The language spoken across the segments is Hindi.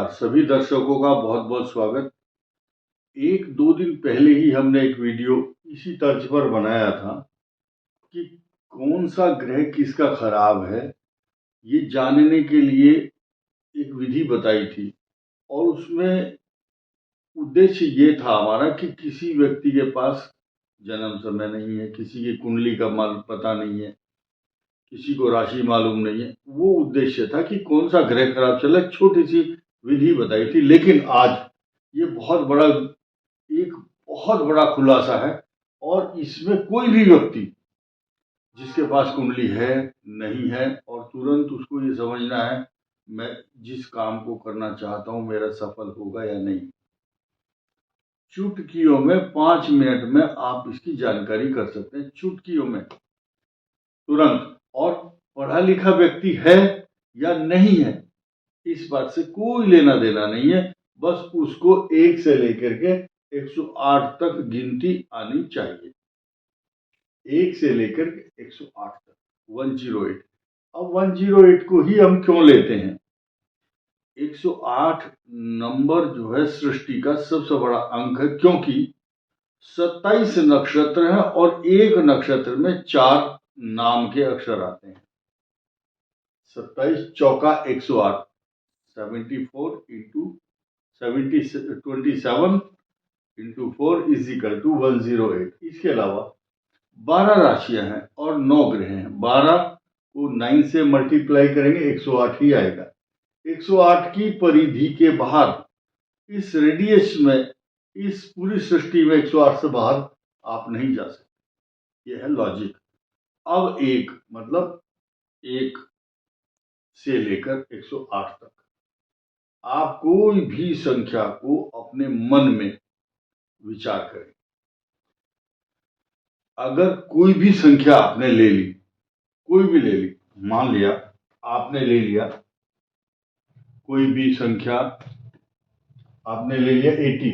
नमस्कार सभी दर्शकों का बहुत बहुत स्वागत। एक दो दिन पहले ही हमने एक वीडियो इसी तर्ज पर बनाया था कि कौन सा ग्रह किसका खराब है, ये जानने के लिए एक विधि बताई थी। और उसमें उद्देश्य ये था हमारा कि किसी व्यक्ति के पास जन्म समय नहीं है, किसी की कुंडली का पता नहीं है, किसी को राशि मालूम नहीं है। वो उद्देश्य था कि कौन सा ग्रह खराब चला, छोटी सी विधि बताई थी। लेकिन आज ये एक बहुत बड़ा खुलासा है और इसमें कोई भी व्यक्ति जिसके पास कुंडली है नहीं है और तुरंत उसको ये समझना है मैं जिस काम को करना चाहता हूं मेरा सफल होगा या नहीं। चुटकियों में 5 मिनट में आप इसकी जानकारी कर सकते हैं, चुटकियों में तुरंत। और पढ़ा लिखा व्यक्ति है या नहीं है इस बात से कोई लेना देना नहीं है, बस उसको 1 से लेकर के 108 तक गिनती आनी चाहिए। 1 से लेकर के 108 तक, 108। अब 108 को ही हम क्यों लेते हैं? 108 नंबर जो है सृष्टि का सबसे बड़ा अंक है, क्योंकि 27 नक्षत्र है और एक नक्षत्र में 4 नाम के अक्षर आते हैं। 27 चौका 108, 74 into 27 into 4 is equal to 108। इसके अलावा 12 राशियां हैं और 9 ग्रह हैं। 12 को 9 से मल्टीप्लाई करेंगे 108 ही आएगा। 108 की परिधि के बाहर, इस रेडियस में, इस पूरी सृष्टि में 108 से बाहर आप नहीं जा सकते। यह है लॉजिक। अब एक मतलब 1 से लेकर 108 तक आप कोई भी संख्या को अपने मन में विचार करें। अगर कोई भी संख्या आपने ले ली, कोई भी ले ली, मान लिया आपने ले लिया कोई भी संख्या, आपने ले लिया 80।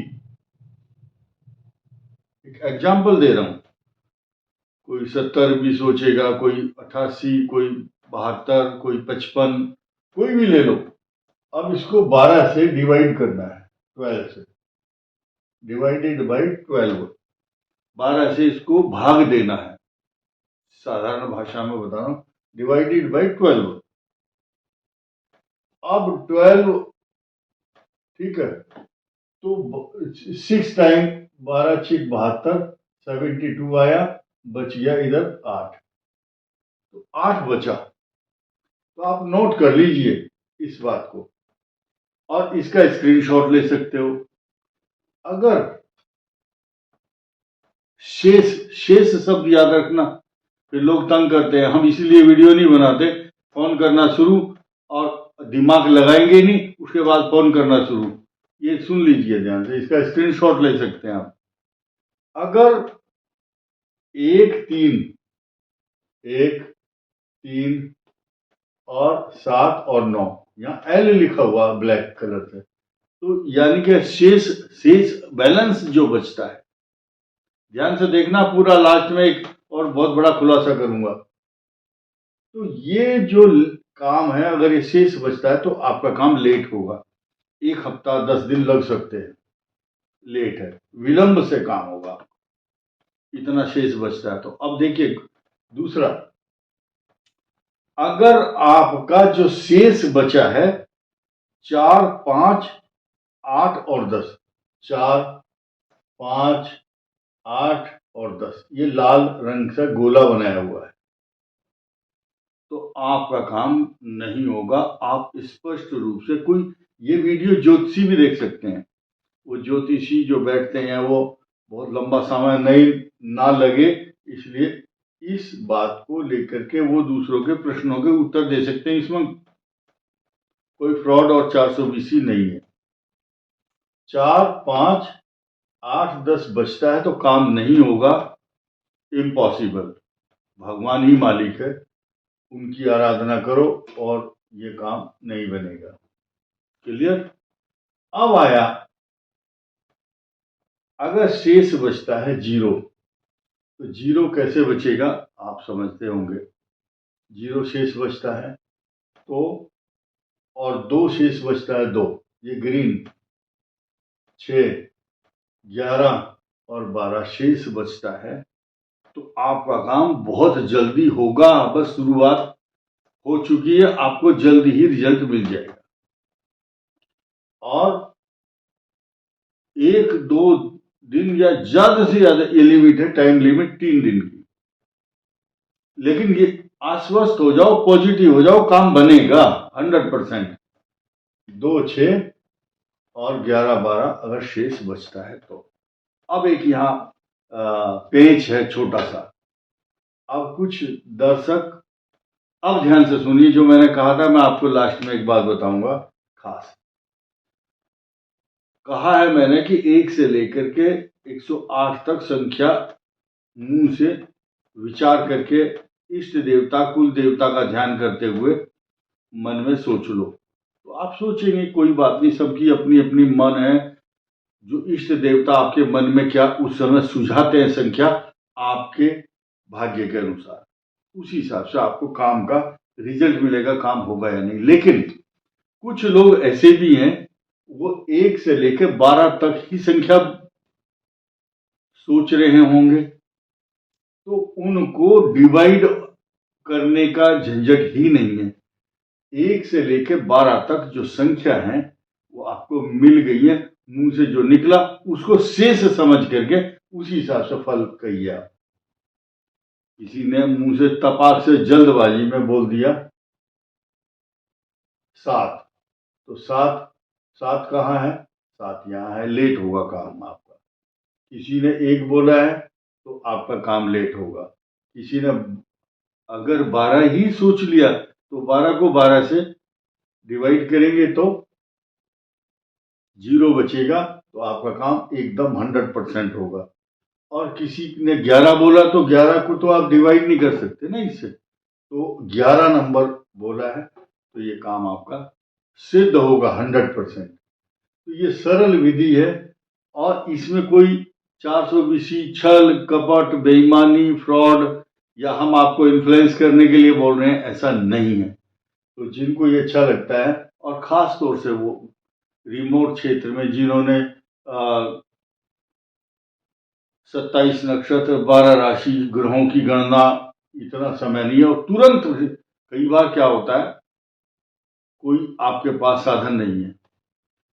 एक एग्जाम्पल दे रहा हूं। कोई 70 भी सोचेगा, कोई 88, कोई 72, कोई 55, कोई भी ले लो। अब इसको 12 से डिवाइड करना है, 12 से डिवाइडेड बाई 12। 12 से इसको भाग देना है। साधारण भाषा में बता रहा हूं, डिवाइडेड बाई 12। अब 12, ठीक है, तो 6 टाइम 12 6 72, 72 आया, बच गया इधर 8। तो 8 बचा। तो आप नोट कर लीजिए इस बात को और इसका स्क्रीनशॉट ले सकते हो। अगर शेष शब्द याद रखना, फिर लोग तंग करते हैं, हम इसीलिए वीडियो नहीं बनाते। फोन करना शुरू और दिमाग लगाएंगे नहीं, उसके बाद फोन करना शुरू। ये सुन लीजिए ध्यान से, इसका स्क्रीनशॉट ले सकते हैं आप। अगर 1 3 और 7 और 9, यहाँ एल लिखा हुआ ब्लैक कलर से, तो यानी कि शेष बैलेंस जो बचता है, ध्यान से देखना पूरा, लास्ट में एक और बहुत बड़ा खुलासा करूंगा। तो ये जो काम है, अगर ये शेष बचता है तो आपका काम लेट होगा। 1 हफ्ता 10 दिन लग सकते हैं, लेट है, विलंब से काम होगा, इतना शेष बचता है। तो अब देखिए दूसरा, अगर आपका जो शेष बचा है 4 5 8 और 10, 4 5 8 और 10, ये लाल रंग से गोला बनाया हुआ है, तो आपका काम नहीं होगा। आप स्पष्ट रूप से, कोई ये वीडियो ज्योतिषी भी देख सकते हैं। वो ज्योतिषी जो बैठते हैं वो बहुत लंबा समय नहीं ना लगे, इसलिए इस बात को लेकर के वो दूसरों के प्रश्नों के उत्तर दे सकते हैं। इसमें कोई फ्रॉड और 420 नहीं है। 4 5 8 10 बचता है तो काम नहीं होगा, इम्पॉसिबल। भगवान ही मालिक है, उनकी आराधना करो और ये काम नहीं बनेगा। क्लियर? अब आया, अगर शेष बचता है 0, तो 0 कैसे बचेगा आप समझते होंगे। 0 शेष बचता है तो, और 2 शेष बचता है 2, ये ग्रीन 6, 11 और 12 शेष बचता है, तो आपका काम बहुत जल्दी होगा। बस शुरुआत हो चुकी है, आपको जल्दी ही रिजल्ट मिल जाएगा। और 1-2 दिन या ज्यादा से ज्यादा ये लिमिट है, टाइम लिमिट 3 दिन की। लेकिन ये आश्वस्त हो जाओ, पॉजिटिव हो जाओ, काम बनेगा 100%। 2, 6 और 11, 12 अगर शेष बचता है तो। अब एक यहाँ पेच है छोटा सा। अब कुछ दर्शक अब ध्यान से सुनिए, जो मैंने कहा था मैं आपको लास्ट में एक बात बताऊंगा खास। कहा है मैंने कि 1 से लेकर के 108 तक संख्या मुंह से विचार करके इष्ट देवता कुल देवता का ध्यान करते हुए मन में सोच लो। तो आप सोचेंगे कोई बात नहीं, सबकी अपनी अपनी मन है। जो इष्ट देवता आपके मन में क्या उस समय सुझाते हैं संख्या, आपके भाग्य के अनुसार, उसी हिसाब से आपको काम का रिजल्ट मिलेगा, काम होगा या नहीं। लेकिन कुछ लोग ऐसे भी हैं, वो 1 से लेकर 12 तक ही संख्या सोच रहे होंगे, तो उनको डिवाइड करने का झंझट ही नहीं है। 1 से लेकर 12 तक जो संख्या है वो आपको मिल गई है, मुंह से जो निकला उसको शेष समझ करके उसी हिसाब से फल कहिए आप। किसी ने मुंह से तपाक से जल्दबाजी में बोल दिया 7, तो 7 कहाँ है? 7 यहाँ है, लेट होगा काम आपका। किसी ने 1 बोला है तो आपका काम लेट होगा। किसी ने अगर 12 ही सोच लिया तो 12 को 12 से डिवाइड करेंगे तो 0 बचेगा, तो आपका काम एकदम 100% होगा। और किसी ने 11 बोला तो 11 को तो आप डिवाइड नहीं कर सकते ना इससे, तो 11 नंबर बोला है तो ये काम आपका सिद्ध होगा 100%। तो ये सरल विधि है और इसमें कोई 420 छल कपट बेईमानी फ्रॉड या हम आपको इन्फ्लुएंस करने के लिए बोल रहे हैं, ऐसा नहीं है। तो जिनको ये अच्छा लगता है, और खास तौर से वो रिमोट क्षेत्र में जिन्होंने 27 नक्षत्र 12 राशि ग्रहों की गणना, इतना समय नहीं है और तुरंत, कई बार क्या होता है कोई आपके पास साधन नहीं है,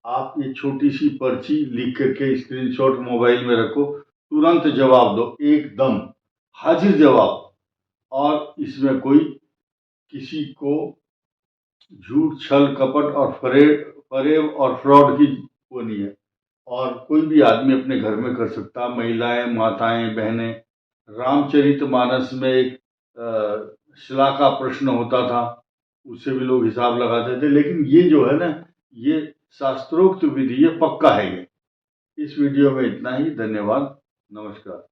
आप ये छोटी सी पर्ची लिख करके स्क्रीनशॉट मोबाइल में रखो, तुरंत जवाब दो, एकदम हाजिर जवाब। और इसमें कोई किसी को झूठ छल कपट और फरेब और फ्रॉड की वो नहीं है। और कोई भी आदमी अपने घर में कर सकता, महिलाएं माताएं बहनें। रामचरितमानस में एक शिला का प्रश्न होता था, उससे भी लोग हिसाब लगाते थे। लेकिन ये जो है ना, ये शास्त्रोक्त विधि है, पक्का है ये। इस वीडियो में इतना ही, धन्यवाद, नमस्कार।